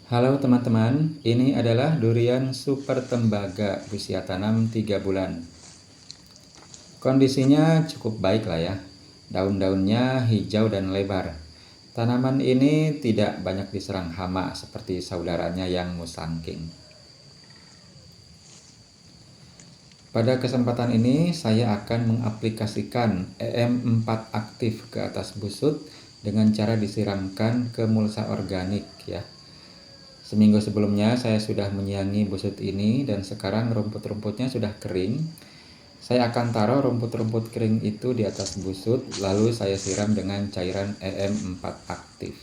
Halo teman-teman, ini adalah durian super tembaga usia tanam 3 bulan. Kondisinya cukup baik lah ya. Daun-daunnya hijau dan lebar. Tanaman ini tidak banyak diserang hama seperti saudaranya yang musangking. Pada kesempatan ini saya akan mengaplikasikan EM4 aktif ke atas busut dengan cara disiramkan ke mulsa organik ya. Seminggu sebelumnya saya sudah menyiangi busut ini dan sekarang rumput-rumputnya sudah kering. Saya akan taruh rumput-rumput kering itu di atas busut, lalu saya siram dengan cairan EM4 aktif.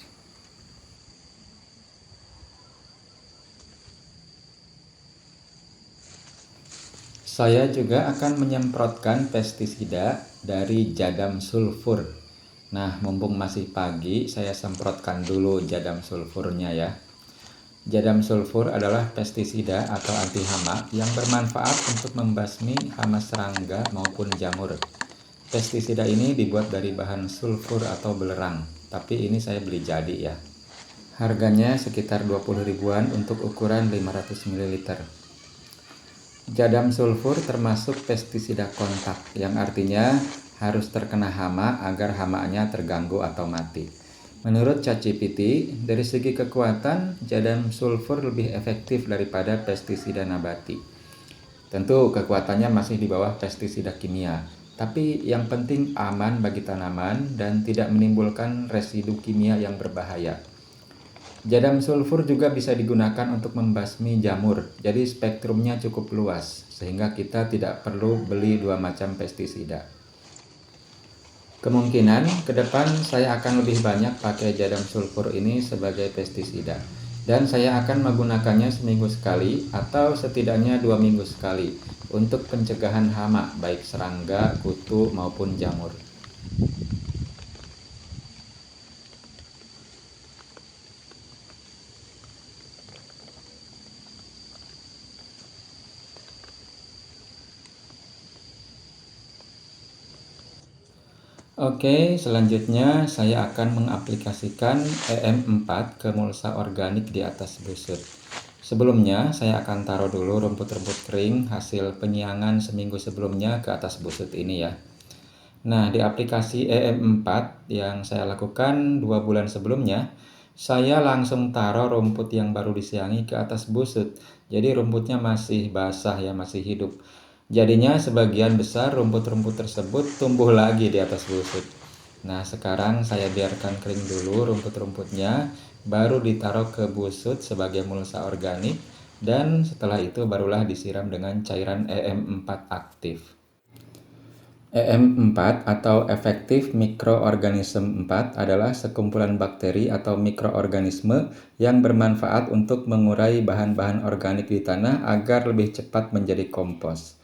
Saya juga akan menyemprotkan pestisida dari jadam sulfur. Nah, mumpung masih pagi, saya semprotkan dulu jadam sulfurnya ya. Jadam sulfur adalah pestisida atau anti hama yang bermanfaat untuk membasmi hama serangga maupun jamur. Pestisida ini dibuat dari bahan sulfur atau belerang, tapi ini saya beli jadi ya. Harganya sekitar 20 ribuan untuk ukuran 500 ml. Jadam sulfur termasuk pestisida kontak, yang artinya harus terkena hama agar hamanya terganggu atau mati. Menurut ChatGPT, dari segi kekuatan, jadam sulfur lebih efektif daripada pestisida nabati. Tentu kekuatannya masih di bawah pestisida kimia, tapi yang penting aman bagi tanaman dan tidak menimbulkan residu kimia yang berbahaya. Jadam sulfur juga bisa digunakan untuk membasmi jamur, jadi spektrumnya cukup luas, sehingga kita tidak perlu beli dua macam pestisida. Kemungkinan ke depan saya akan lebih banyak pakai jadam sulfur ini sebagai pestisida, dan saya akan menggunakannya seminggu sekali atau setidaknya 2 minggu sekali untuk pencegahan hama baik serangga, kutu maupun jamur. Oke, selanjutnya saya akan mengaplikasikan EM4 ke mulsa organik di atas busut. Sebelumnya, saya akan taruh dulu rumput-rumput kering hasil penyiangan seminggu sebelumnya ke atas busut ini ya. Nah, di aplikasi EM4 yang saya lakukan 2 bulan sebelumnya, saya langsung taruh rumput yang baru disiangi ke atas busut. Jadi rumputnya masih basah ya, masih hidup. Jadinya sebagian besar rumput-rumput tersebut tumbuh lagi di atas busut. Nah, sekarang saya biarkan kering dulu rumput-rumputnya, baru ditaruh ke busut sebagai mulsa organik, dan setelah itu barulah disiram dengan cairan EM4 aktif. EM4 atau efektif mikroorganisme 4 adalah sekumpulan bakteri atau mikroorganisme yang bermanfaat untuk mengurai bahan-bahan organik di tanah agar lebih cepat menjadi kompos.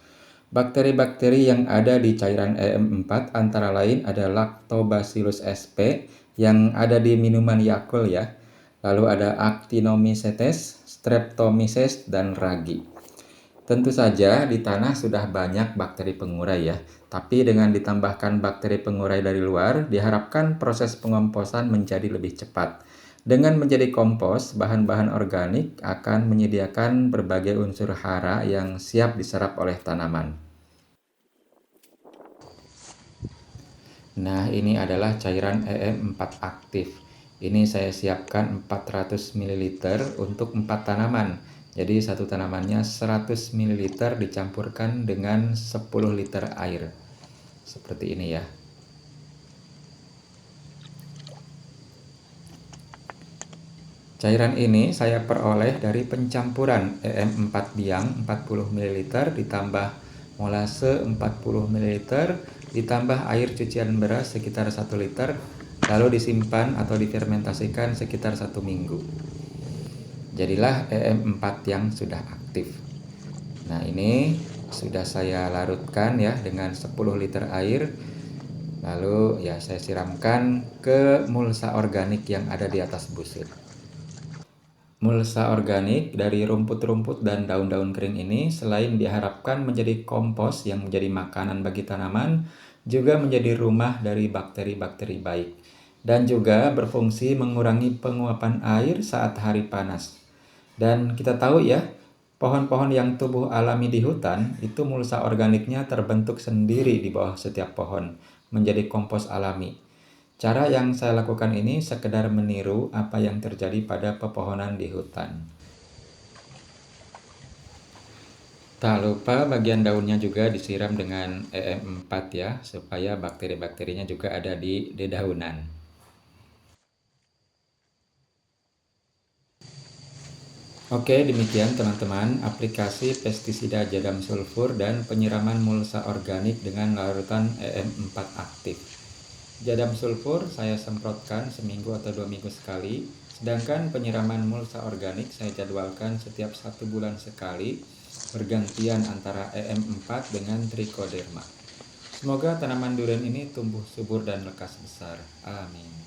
Bakteri-bakteri yang ada di cairan EM4 antara lain ada Lactobacillus sp yang ada di minuman Yakult ya. Lalu ada Actinomycetes, Streptomyces, dan Ragi. Tentu saja di tanah sudah banyak bakteri pengurai ya, tapi dengan ditambahkan bakteri pengurai dari luar, diharapkan proses pengomposan menjadi lebih cepat. Dengan menjadi kompos, bahan-bahan organik akan menyediakan berbagai unsur hara yang siap diserap oleh tanaman. Nah, ini adalah cairan EM4 aktif. Ini saya siapkan 400 ml untuk 4 tanaman. Jadi satu tanamannya 100 ml dicampurkan dengan 10 liter air. Seperti ini ya. Cairan ini saya peroleh dari pencampuran EM4 biang 40 ml ditambah molase 40 ml ditambah air cucian beras sekitar 1 liter, lalu disimpan atau difermentasikan sekitar 1 minggu. Jadilah EM4 yang sudah aktif. Nah, ini sudah saya larutkan ya dengan 10 liter air. Lalu ya saya siramkan ke mulsa organik yang ada di atas busut. Mulsa organik dari rumput-rumput dan daun-daun kering ini selain diharapkan menjadi kompos yang menjadi makanan bagi tanaman, juga menjadi rumah dari bakteri-bakteri baik, dan juga berfungsi mengurangi penguapan air saat hari panas. Dan kita tahu ya, pohon-pohon yang tumbuh alami di hutan itu mulsa organiknya terbentuk sendiri di bawah setiap pohon, menjadi kompos alami. Cara yang saya lakukan ini sekedar meniru apa yang terjadi pada pepohonan di hutan. Tak lupa bagian daunnya juga disiram dengan EM4 ya, supaya bakteri-bakterinya juga ada di dedaunan. Oke, demikian teman-teman aplikasi pestisida jadam sulfur dan penyiraman mulsa organik dengan larutan EM4 aktif. Jadam sulfur saya semprotkan seminggu atau 2 minggu sekali, sedangkan penyiraman mulsa organik saya jadwalkan setiap 1 bulan sekali, bergantian antara EM4 dengan trichoderma. Semoga tanaman durian ini tumbuh subur dan lekas besar. Amin.